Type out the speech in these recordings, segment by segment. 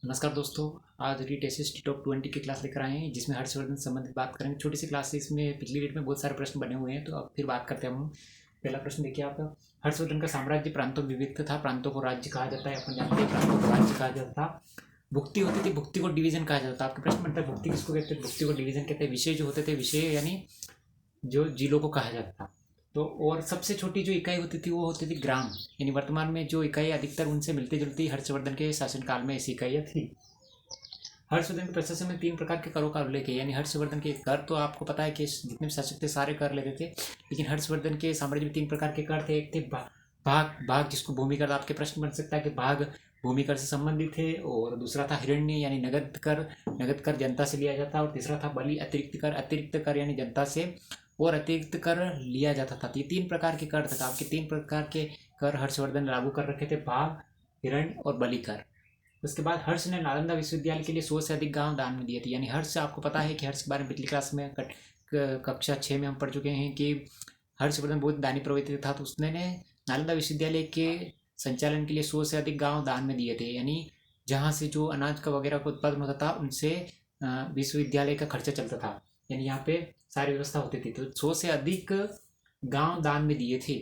नमस्कार दोस्तों। आज रीट एसएसटी टॉप 20 की क्लास लेकर आए हैं जिसमें हर्षवर्धन से संबंधित बात करेंगे। छोटी सी क्लास है, इसमें पिछली डेट में बहुत सारे प्रश्न बने हुए हैं, तो अब फिर बात करते हैं हम। पहला प्रश्न देखिए आप। हर्षवर्धन का साम्राज्य प्रांतों में विविध था। प्रांतों को राज्य कहा जाता है, अपन जानते हैं प्रांतों को राज्य कहा जाता था। भुक्ति होती थी, भुक्ति को डिवीजन कहा जाता था। आपके प्रश्न बनता है भुक्ति किसको कहते हैं, भुक्ति को डिवीजन कहते हैं। विषय जो होते थे, विषय यानी जो जिलों को कहा जाता था। तो और सबसे छोटी जो इकाई होती थी वो होती थी ग्राम, यानी वर्तमान में जो इकाई अधिकतर उनसे मिलती जुलती हर्षवर्धन के शासनकाल में ऐसी इकाइयाँ थी। हर्षवर्धन के प्रशासन में 3 प्रकार के करों का उल्लेख है, यानी हर्षवर्धन के कर तो आपको पता है कि जितने भी शासक थे सारे कर लेते थे, लेकिन हर्षवर्धन के साम्राज्य में 3 प्रकार के कर थे। एक थे भाग, भाग जिसको भूमि कर, आपके प्रश्न बन सकता है कि भाग भूमि कर से संबंधित है। और दूसरा था हिरण्य यानी नगद कर, नगद कर जनता से लिया जाता। और तीसरा था बलि अतिरिक्त कर, अतिरिक्त कर यानी जनता से और अतिरिक्त कर लिया जाता था। ये 3 प्रकार के कर थे। आपके 3 प्रकार के कर हर्षवर्धन लागू कर रखे थे, भाग, हिरण्य और बलि कर। उसके बाद हर्ष ने नालंदा विश्वविद्यालय के लिए 100 से अधिक गांव दान में दिए थे। यानी हर्ष, आपको पता है कि हर्ष के बारे में पिछली क्लास में कक्षा 6 में हम पढ़ चुके हैं कि हर्षवर्धन बहुत दानी प्रवृत्ति था, तो उसने नालंदा विश्वविद्यालय के संचालन के लिए 100 से अधिक गांव दान में दिए थे। यानी जहाँ से जो अनाज का वगैरह का उत्पादन होता था उनसे विश्वविद्यालय का खर्चा चलता था, यानी यहाँ पे सारी व्यवस्था होती थी। तो 100 से अधिक गांव दान में दिए थे।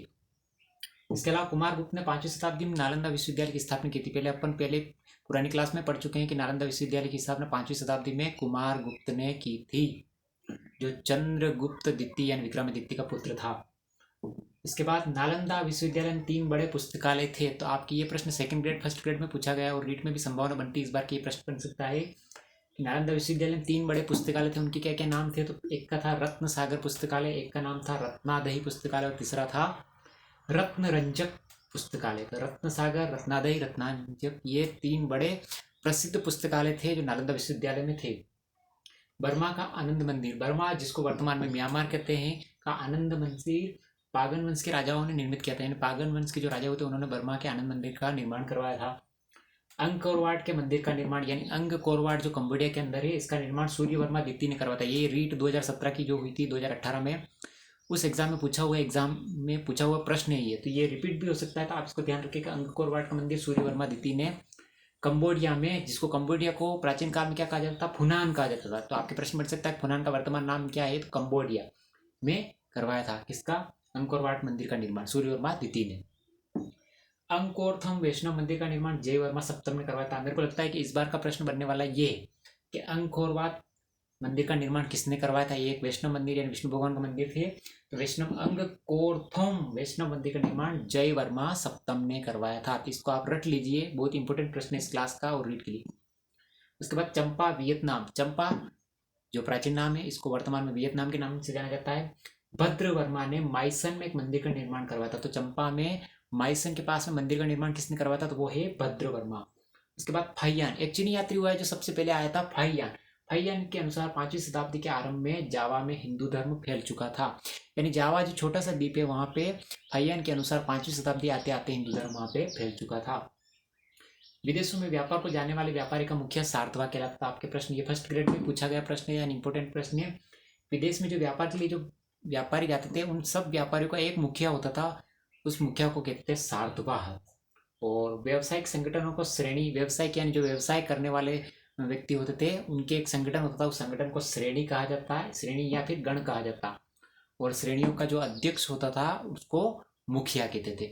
इसके अलावा कुमार गुप्त ने 5वीं शताब्दी में नालंदा विश्वविद्यालय की स्थापना की थी। पहले पुरानी क्लास में पढ़ चुके हैं कि नालंदा विश्वविद्यालय की स्थापना 5वीं शताब्दी में कुमार गुप्त ने की थी, जो चंद्रगुप्त द्वितीय यानी विक्रमादित्य का पुत्र था। इसके बाद नालंदा विश्वविद्यालय में 3 बड़े पुस्तकालय थे। तो आपकी ये प्रश्न सेकंड ग्रेड फर्स्ट ग्रेड में पूछा गया और रीट में भी संभावना बनती है इस बार की प्रश्न बन सकता है कि नालंदा विश्वविद्यालय में 3 बड़े पुस्तकालय थे, उनके क्या क्या नाम थे। तो एक का था रत्न सागर पुस्तकालय, एक का नाम था रत्नादही पुस्तकालय और तीसरा था रत्नरंजक पुस्तकालय। तो रत्न सागर, रत्नादयी, रत्नांजक, ये 3 बड़े प्रसिद्ध पुस्तकालय थे जो नालंदा विश्वविद्यालय में थे। बर्मा का आनंद मंदिर, बर्मा जिसको वर्तमान में म्यांमार कहते हैं, का आनंद मंदिर पागन वंश के राजाओं ने निर्मित किया था। यानी पागन वंश के जो राजा होते उन्होंने बर्मा के आनंद मंदिर का निर्माण करवाया था। अंगकोरवाट के मंदिर का निर्माण, यानी अंगकोरवाट जो कंबोडिया के अंदर है, इसका निर्माण सूर्यवर्मा द्वितीय ने करवाया था। ये रीट 2017 की जो हुई थी 2018 में, उस एग्जाम में पूछा हुआ प्रश्न है ये, तो ये रिपीट भी हो सकता है। तो आप इसको ध्यान रखिएगा। अंगकोरवाट का मंदिर सूर्यवर्मा द्वितीय ने कंबोडिया में, जिसको कंबोडिया को प्राचीन काल में क्या कहा जाता था, फुनान कहा जाता था। तो आपके प्रश्न बन सकता है फुनान का वर्तमान नाम क्या है, तो कंबोडिया में करवाया था किसका, अंगकोरवाट मंदिर का निर्माण सूर्यवर्मा द्वितीय ने। अंकोरथम वैष्णव मंदिर का निर्माण जयवर्मा सप्तम ने करवाया था। मेरे को लगता है कि इस बार का प्रश्न बनने वाला ये कि अंकोरवाट मंदिर का निर्माण किसने करवाया था। ये एक वैष्णव मंदिर यानी विष्णु भगवान का मंदिर थे। तो वैष्णव अंगकोरथम वैष्णव मंदिर का निर्माण जयवर्मा सप्तम ने करवाया था। तो इसको आप रट लीजिए, बहुत इंपॉर्टेंट प्रश्न है इस क्लास का और रीड के लिए। उसके बाद चंपा वियतनाम, चंपा जो प्राचीन नाम है, इसको वर्तमान में वियतनाम के नाम से जाना जाता है। भद्रवर्मा ने माइसन में एक मंदिर का निर्माण करवाया था। तो चंपा में माइसन के पास में मंदिर का निर्माण किसने करवाया था, तो वो है भद्रवर्मा। उसके बाद फाइयान, एक चीनी यात्री हुआ है जो सबसे पहले आया था, फाइयान। फाइयान के अनुसार 5वीं शताब्दी के आरंभ में जावा में हिंदू धर्म फैल चुका था। यानी जावा जो छोटा सा द्वीप है वहां पे फाइयान के अनुसार 5वीं शताब्दी आते आते हिंदू धर्म वहां पे फैल चुका था। विदेशों में व्यापार को जाने वाले व्यापारी का मुखिया सारथवा कहलाता था। आपके प्रश्न, ये फर्स्ट ग्रेड में पूछा गया प्रश्न है, यानी इंपॉर्टेंट प्रश्न है। विदेश में जो व्यापार के लिए जो व्यापारी जाते थे उन सब व्यापारियों का एक मुखिया होता था, उस मुखिया को कहते थे सारथवाह। और व्यावसायिक संगठनों को श्रेणी, व्यवसायिक यानी जो व्यवसाय करने वाले व्यक्ति होते थे उनके एक संगठन होता था, उस संगठन को श्रेणी कहा जाता है, श्रेणी या फिर गण कहा जाता। और श्रेणियों का जो अध्यक्ष होता था उसको मुखिया कहते थे।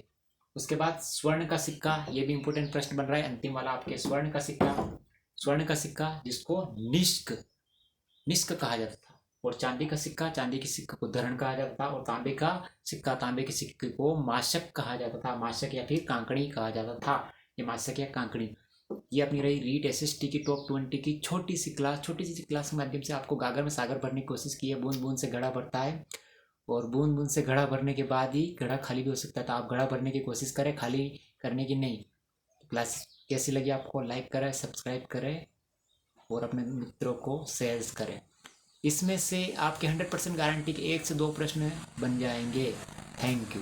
उसके बाद स्वर्ण का सिक्का, ये भी इंपॉर्टेंट प्रश्न बन रहा है अंतिम वाला आपके। स्वर्ण का सिक्का, स्वर्ण का सिक्का जिसको निष्क निष्क कहा जाता था। और चांदी का सिक्का, चांदी के सिक्के को धरण कहा जाता था। और तांबे का सिक्का, तांबे के सिक्के को माशक कहा जाता था, माशक या फिर कांकड़ी कहा जाता था। ये माशक या कांकड़ी। ये अपनी रही रीट एसएसटी की टॉप 20 की छोटी सी क्लास के माध्यम से आपको गागर में सागर भरने की कोशिश की है। बूंद बूंद से घड़ा भरता है और बूंद बूंद से घड़ा भरने के बाद ही घड़ा खाली भी हो सकता है। तो आप घड़ा भरने की कोशिश करें, खाली करने की नहीं। क्लास कैसी लगी आपको, लाइक करें, सब्सक्राइब करें और अपने मित्रों को शेयर करें। इसमें से आपके 100% गारंटी के 1 से 2 प्रश्न बन जाएंगे। Thank you.